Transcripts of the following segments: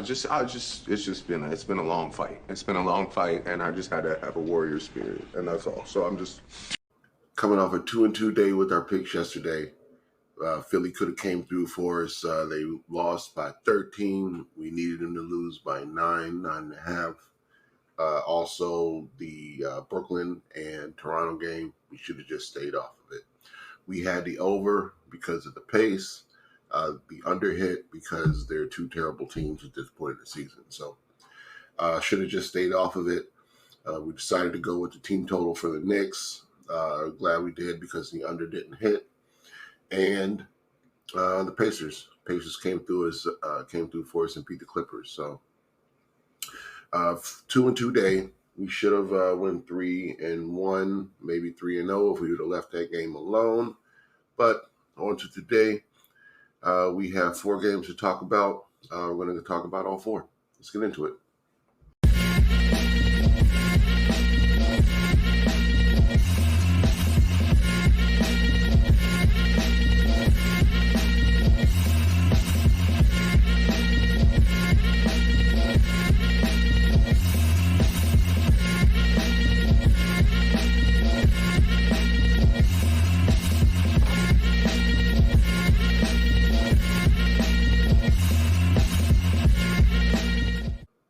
it's been a long fight. It's been a long fight, and I just had to have a warrior spirit, and that's all. So I'm just coming off a 2-2 day with our picks yesterday. Philly could have came through for us. They lost by 13. We needed them to lose by 9.5. Also, the Brooklyn and Toronto game, we should have just stayed off of it. We had the over because of the pace, the under hit because they're two terrible teams at this point in the season. So should have just stayed off of it. We decided to go with the team total for the Knicks. Glad we did because the under didn't hit. And the Pacers came through for us and beat the Clippers. So 2-2 day. We should have went 3-1, maybe 3-0 if we would have left that game alone. But on to today, we have 4 games to talk about. We're going to talk about all 4. Let's get into it.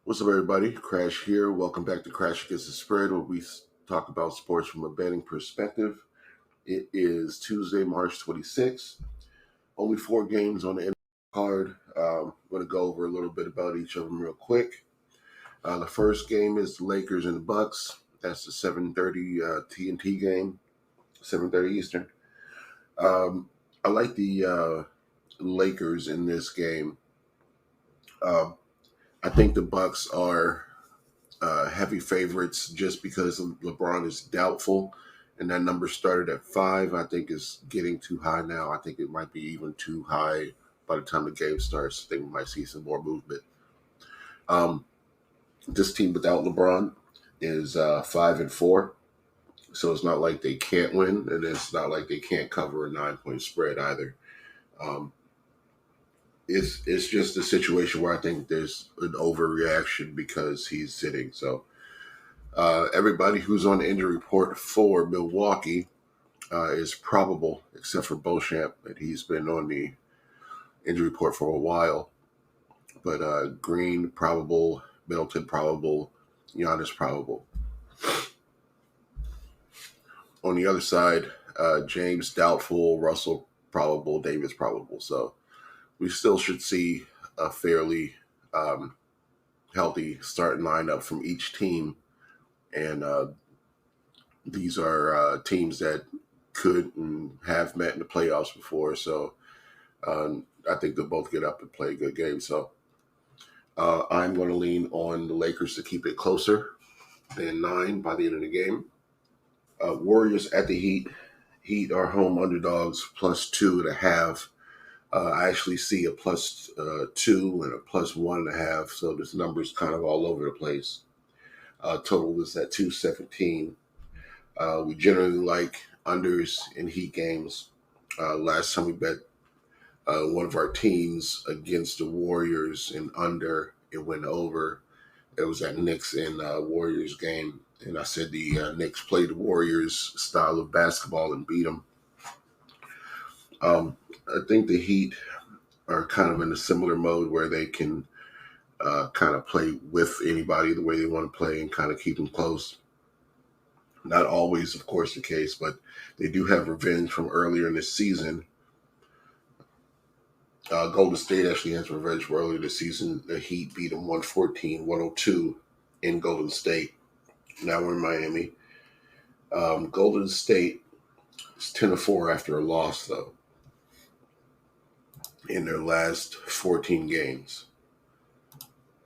What's up, everybody? Crash here. Welcome back to Crash Against the Spread, where we talk about sports from a betting perspective. It is Tuesday, March 26th. Only 4 games on the NBA card. I'm going to go over a little bit about each of them real quick. The first game is the Lakers and the Bucks. That's the 7:30 TNT game, 7:30 Eastern. I like the Lakers in this game. I think the Bucks are heavy favorites just because LeBron is doubtful, and that number started at 5. I think is getting too high now. I think it might be even too high by the time the game starts. I think we might see some more movement. This team without LeBron is 5-4, so it's not like they can't win, and it's not like they can't cover a 9-point spread either. It's just a situation where I think there's an overreaction because he's sitting. So everybody who's on the injury report for Milwaukee is probable, except for Beauchamp, and he's been on the injury report for a while. But Green probable, Middleton probable, Giannis probable. On the other side, James doubtful, Russell probable, Davis probable. So we still should see a fairly healthy starting lineup from each team. And these are teams that could and have met in the playoffs before. So I think they'll both get up and play a good game. So I'm going to lean on the Lakers to keep it closer than 9 by the end of the game. Warriors at the Heat. Heat are home underdogs, +2.5. I actually see a +2 and a +1.5, so this number is kind of all over the place. Total is at 217. We generally like unders in Heat games. Last time we bet one of our teams against the Warriors in under, it went over. It was at Knicks and Warriors game, and I said the Knicks played the Warriors style of basketball and beat them. I think the Heat are kind of in a similar mode where they can kind of play with anybody the way they want to play and kind of keep them close. Not always, of course, the case, but they do have revenge from earlier in this season. Golden State actually has revenge from earlier this season. The Heat beat them 114-102 in Golden State. Now we're in Miami. Golden State is 10-4 after a loss, though, in their last 14 games.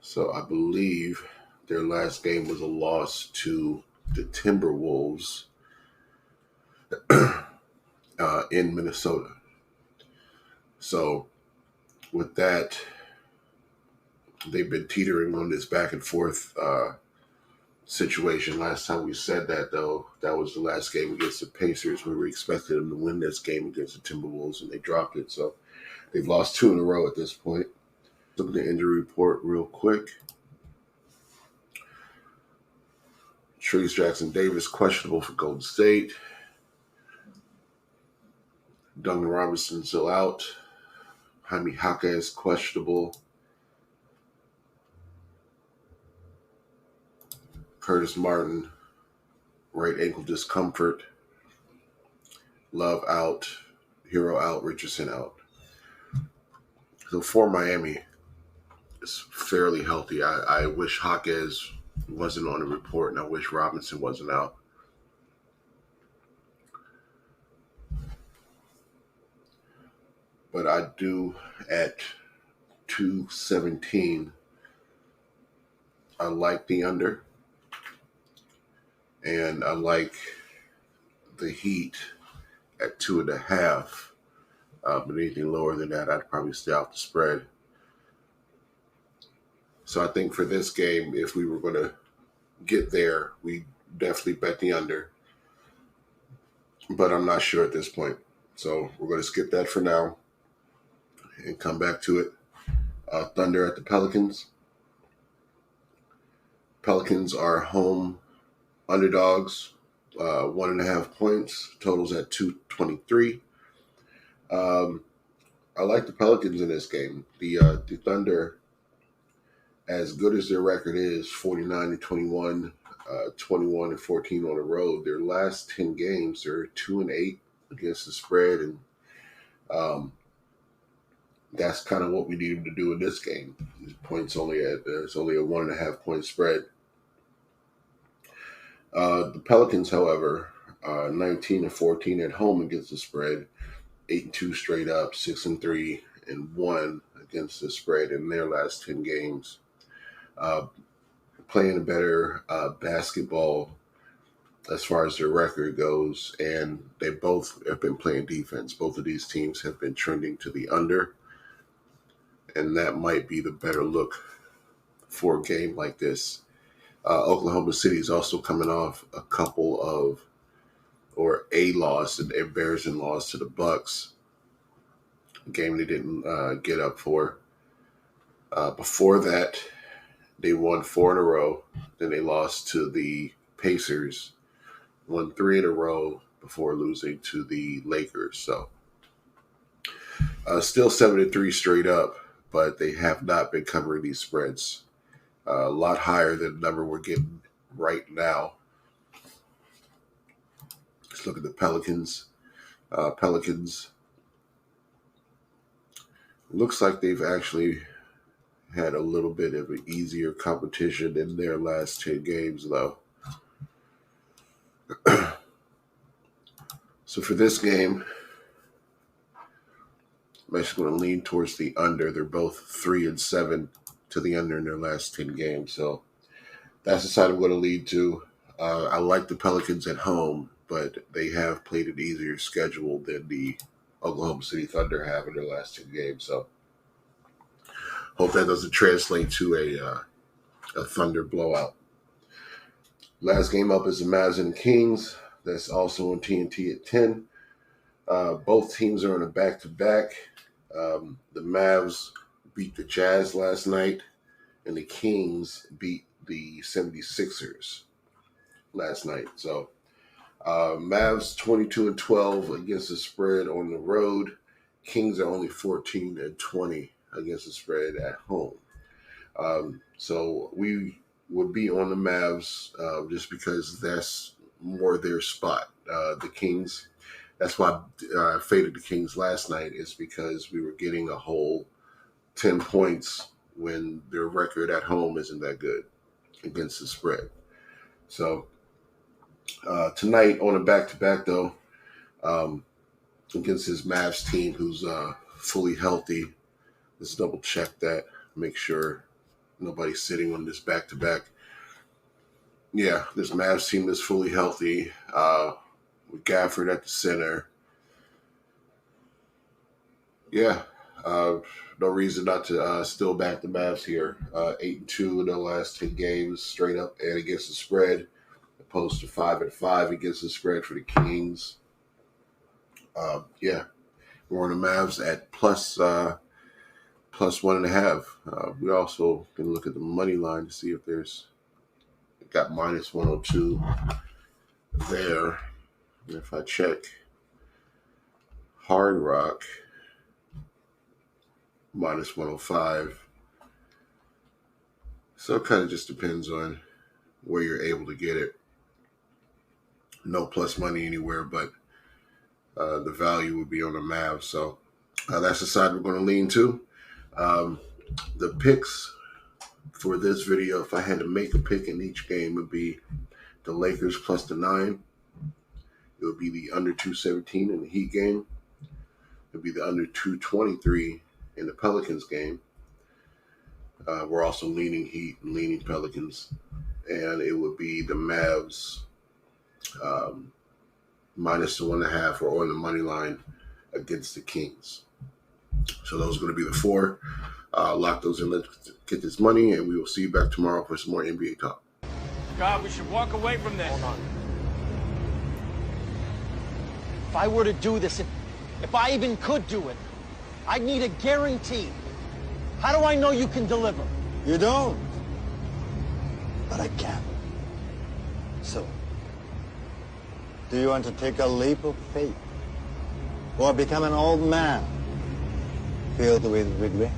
So I believe their last game was a loss to the Timberwolves in Minnesota. So with that, they've been teetering on this back and forth situation. Last time we said that, though, that was the last game against the Pacers. We were expecting them to win this game against the Timberwolves, and they dropped it. So they've lost 2 in a row at this point. Look at the injury report real quick. Trayce Jackson-Davis questionable for Golden State. Duncan Robinson still out. Jaime Jaquez questionable. Curtis Martin, right ankle discomfort. Love out. Hero out. Richardson out. So for Miami, it's fairly healthy. I wish Jaquez wasn't on the report, and I wish Robinson wasn't out. But I do at 217. I like the under, and I like the Heat at 2.5. But anything lower than that, I'd probably stay off the spread. So I think for this game, if we were going to get there, we definitely bet the under. But I'm not sure at this point. So we're going to skip that for now and come back to it. Thunder at the Pelicans. Pelicans are home underdogs, 1.5 points. Totals at 223. I like the Pelicans in this game. The Thunder, as good as their record is, 49-21, 21-14 on the road. Their last 10 games, they're 2-8 against the spread, and that's kind of what we need them to do in this game. It's only a 1.5 point spread. The Pelicans, however, 19-14 at home against the spread, 8-2 straight up, 6-3 and 1 against the spread in their last 10 games. Playing a better basketball as far as their record goes, and they both have been playing defense. Both of these teams have been trending to the under, and that might be the better look for a game like this. Oklahoma City is also coming off a loss, an embarrassing loss to the Bucks, a game they didn't get up for. Before that, they won 4 in a row. Then they lost to the Pacers, won 3 in a row before losing to the Lakers. So still 7-3 straight up, but they have not been covering these spreads. A lot higher than the number we're getting right now. Let's look at the Pelicans. Pelicans, looks like they've actually had a little bit of an easier competition in their last 10 games, though. So for this game, I'm actually going to lean towards the under. They're both 3-7 to the under in their last 10 games. So that's the side I'm going to lead to. I like the Pelicans at home, but they have played an easier schedule than the Oklahoma City Thunder have in their last 10 games. So hope that doesn't translate to a Thunder blowout. Last game up is the Mavs and the Kings. That's also on TNT at 10. Both teams are on a back-to-back. The Mavs beat the Jazz last night, and the Kings beat the 76ers last night. So Mavs 22-12 against the spread on the road. Kings are only 14-20 against the spread at home. So we would be on the Mavs just because that's more their spot. The Kings, that's why I faded the Kings last night, is because we were getting a whole 10 points when their record at home isn't that good against the spread. So tonight on a back-to-back, though, against his Mavs team who's fully healthy. Let's double-check that, make sure nobody's sitting on this back-to-back. Yeah, this Mavs team is fully healthy with Gafford at the center. Yeah, no reason not to still back the Mavs here. 8-2 in the last 10 games, straight up and against the spread, opposed to 5-5 against the spread for the Kings. Yeah, we're on the Mavs at plus plus 1.5. We also can look at the money line to see if there's got minus 102 there. And if I check Hard Rock, minus 105. So it kind of just depends on where you're able to get it. No plus money anywhere, but the value would be on the Mavs. So that's the side we're going to lean to. The picks for this video, if I had to make a pick in each game, would be the Lakers plus the 9. It would be the under 217 in the Heat game. It would be the under 223 in the Pelicans game. We're also leaning Heat and leaning Pelicans. And it would be the Mavs minus the 1.5 or on the money line against the Kings. So those are going to be the 4. Lock those in. Let's get this money, and we will see you back tomorrow for some more NBA talk. God, we should walk away from this. Hold on. If I were to do this, if I even could do it, I'd need a guarantee. How do I know you can deliver? You don't. But I can. So, do you want to take a leap of faith? Or become an old man filled with regret?